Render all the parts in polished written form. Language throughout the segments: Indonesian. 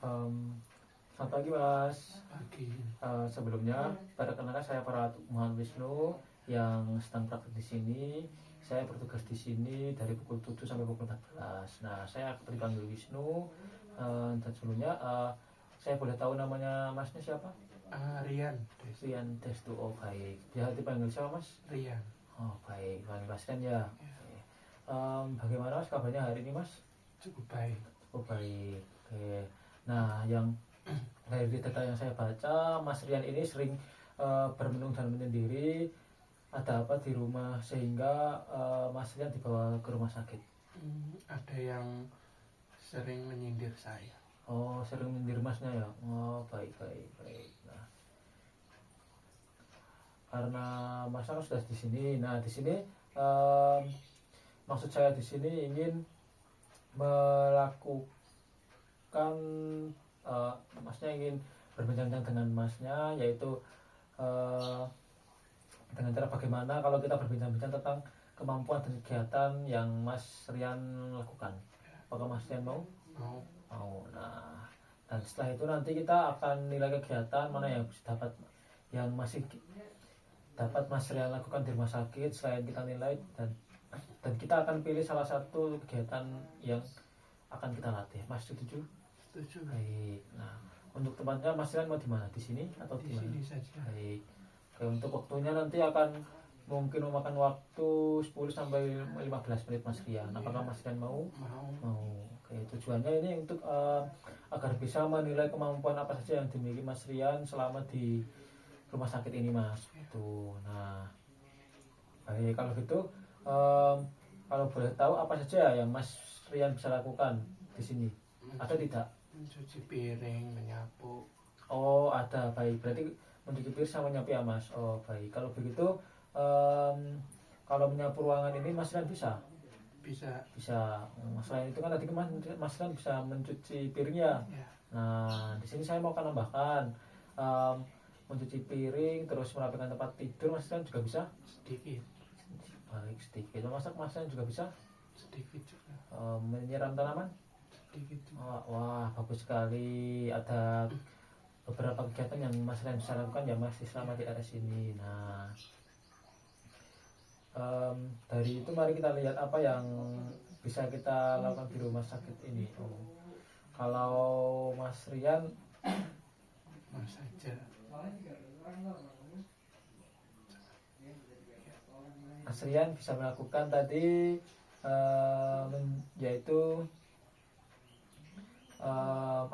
Um, Selamat pagi Mas. Pagi. Sebelumnya, perkenalkan saya Muhammad Wisnu yang sedang praktik di sini. Saya bertugas di sini dari pukul 7 sampai pukul 14. Nah, saya dipanggil Wisnu. Dan sebelumnya, saya boleh tahu namanya Masnya siapa? Rian. Rian Destu. Oh baik. Biasa dipanggil siapa Mas? Rian. Oh baik, panggil Mas Rian ya. Oke. Bagaimana Mas kabarnya hari ini Mas? Cukup baik. Cukup baik. Oke. Nah, yang dari data yang saya baca, Mas Rian ini sering bermenung dan menyendiri. Ada apa di rumah sehingga Mas Rian dibawa ke rumah sakit? Ada yang sering menyindir saya. Oh, sering menyindir Masnya ya? Oh, baik. Nah, karena Mas kan sudah di sini. Nah, di sini maksud saya di sini ingin melakukan Masnya ingin berbincang dengan Masnya, yaitu dengan cara bagaimana kalau kita berbincang-bincang tentang kemampuan dan kegiatan yang Mas Rian lakukan. Apakah Mas Rian mau? Mau. Nah, dan setelah itu nanti kita akan nilai kegiatan mana yang masih dapat Mas Rian lakukan di rumah sakit. Selain kita nilai dan kita akan pilih salah satu kegiatan yang akan kita latih. Mas setuju? Setuju. Baik. Nah, untuk tempatnya Mas Rian mau di mana? Di sini atau di mana? Sini saja. Baik. Oke, untuk waktunya nanti akan mungkin memakan waktu 10 sampai 15 menit Mas Rian. Apakah Mas Rian mau? Mau. Oke, tujuannya ini untuk agar bisa menilai kemampuan apa saja yang dimiliki Mas Rian selama di rumah sakit ini Mas. Itu. Nah, baik, kalau gitu kalau boleh tahu apa saja yang Mas Rian bisa lakukan di sini? Ada tidak? Mencuci piring, menyapu. Oh, ada. Baik, berarti mencuci piring sama menyapu ya Mas. Oh, baik. Kalau begitu kalau menyapu ruangan ini Mas Rian bisa? Bisa. Selain itu kan tadi Mas Rian bisa mencuci piringnya. Ya. Nah, di sini saya mau menambahkan mencuci piring terus merapikan tempat tidur Mas Rian juga bisa? Sedikit. Baik, sedikit. Masak Mas Rian juga bisa? Sedikit juga. Menyiram tanaman? Sedikit juga. Wah, bagus sekali. Ada beberapa kegiatan yang Mas Rian bisa lakukan ya Mas selama di area sini. Nah, dari itu mari kita lihat apa yang bisa kita lakukan di rumah sakit ini. Kalau Mas Rian saja. Mas Rian bisa melakukan tadi yaitu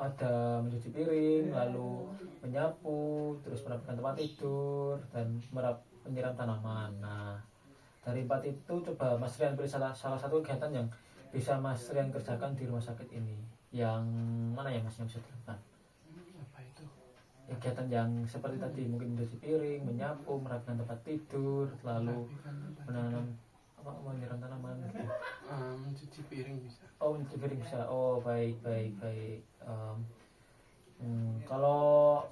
ada mencuci piring, lalu menyapu, terus merapikan tempat tidur dan menyiram tanaman. Nah, dari 4 itu coba Mas Rian pilih salah satu kegiatan yang bisa Mas Rian kerjakan di rumah sakit ini. Yang mana ya Mas yang bisa dilakukan? Apa itu? Kegiatan yang seperti tadi, mungkin mencuci piring, menyapu, merapikan tempat tidur, lalu menyiram tanaman gitu. Mencuci piring bisa. Oh, mencuci piring bisa. Oh, baik. Kalau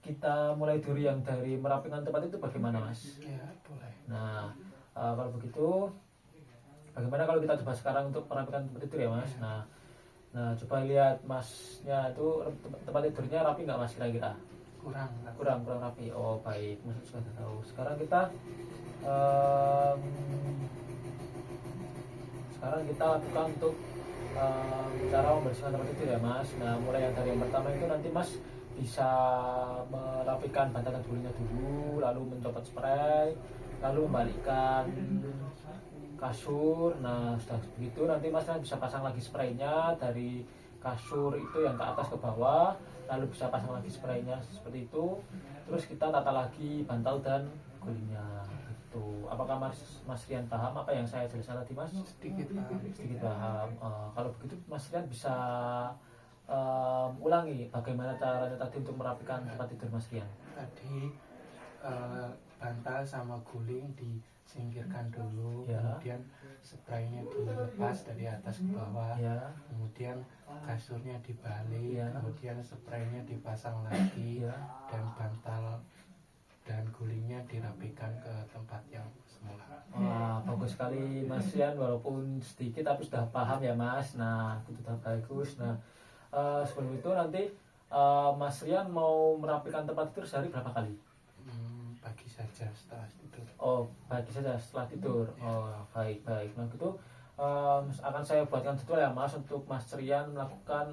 kita mulai dari merapikan tempat itu bagaimana Mas? Ya, boleh. Nah, kalau begitu bagaimana kalau kita coba sekarang untuk merapikan tempat tidur ya Mas? Nah, coba lihat Masnya itu tempat tidurnya rapi nggak Mas kira-kira? Kurang rapi. Oh, baik. Mas sudah tahu. Sekarang kita lakukan untuk cara membersihkan tempat tidur ya Mas. Nah, mulai dari yang pertama itu nanti Mas bisa merapikan bantalan dulunya dulu, lalu mencopot spray, lalu membalikkan kasur. Nah, setelah begitu nanti Mas bisa pasang lagi spraynya dari kasur itu yang ke atas ke bawah, lalu bisa pasang lagi spraynya seperti itu. Terus kita tata lagi bantal dan gulingnya. Gitu. Apakah Mas Rian paham apa yang saya jelaskan tadi Mas? Sedikit paham. Kalau begitu Mas Rian bisa ulangi bagaimana caranya tadi untuk merapikan tempat tidur Mas Rian. Tadi bantal sama guling disingkirkan dulu, ya. Kemudian spraynya dilepas dari atas ke bawah, ya. Kemudian kasurnya dibalik, ya. Kemudian spraynya dipasang lagi, ya. Dan bantal dan gulingnya dirapikan ke tempat yang semula. Wah, bagus sekali Mas Rian, walaupun sedikit tapi sudah paham ya Mas. Nah, itu sudah bagus. Nah, sebelum itu nanti Mas Rian mau merapikan tempat tidur sehari berapa kali? Pagi saja setelah tidur. Oh, pagi saja setelah tidur. Oh, baik baik. Nah gitu akan saya buatkan jadwal ya Mas untuk Mas Rian melakukan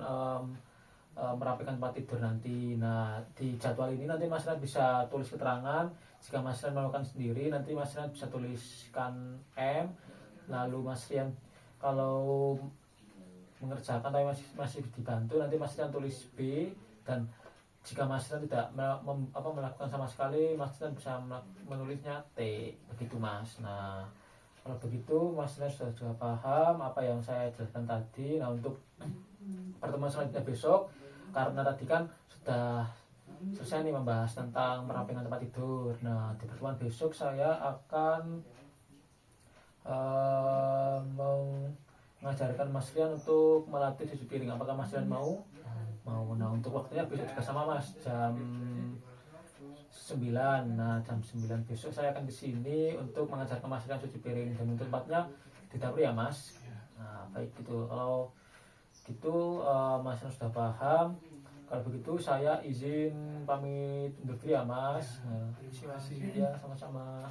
merapikan tempat tidur nanti. Nah di jadwal ini nanti Mas Rian bisa tulis keterangan. Jika Mas Rian melakukan sendiri nanti Mas Rian bisa tuliskan M. Lalu Mas Rian kalau mengerjakan tapi masih dibantu nanti Mas Rian tulis B. Dan jika Mas Rian tidak melakukan sama sekali, Mas Rian bisa menulisnya T, begitu Mas. Nah kalau begitu Mas Rian sudah juga paham apa yang saya jelaskan tadi. Nah untuk pertemuan selanjutnya besok, karena tadi kan sudah selesai nih membahas tentang merapikan tempat tidur. Nah di pertemuan besok saya akan mau mengajarkan Mas Rian untuk melatih cuci piring. Apakah Mas Rian mau? Mau. Nah untuk waktunya besok juga sama Mas, jam 9. Nah jam 9 besok saya akan di sini untuk mengajarkan Mas Rian cuci piring, dan untuk tempatnya di dapur ya Mas. Nah baik gitu. Kalau gitu Mas Rian sudah paham. Kalau begitu saya izin pamit undur diri ya Mas. Nah, Terima kasih. ya sama-sama.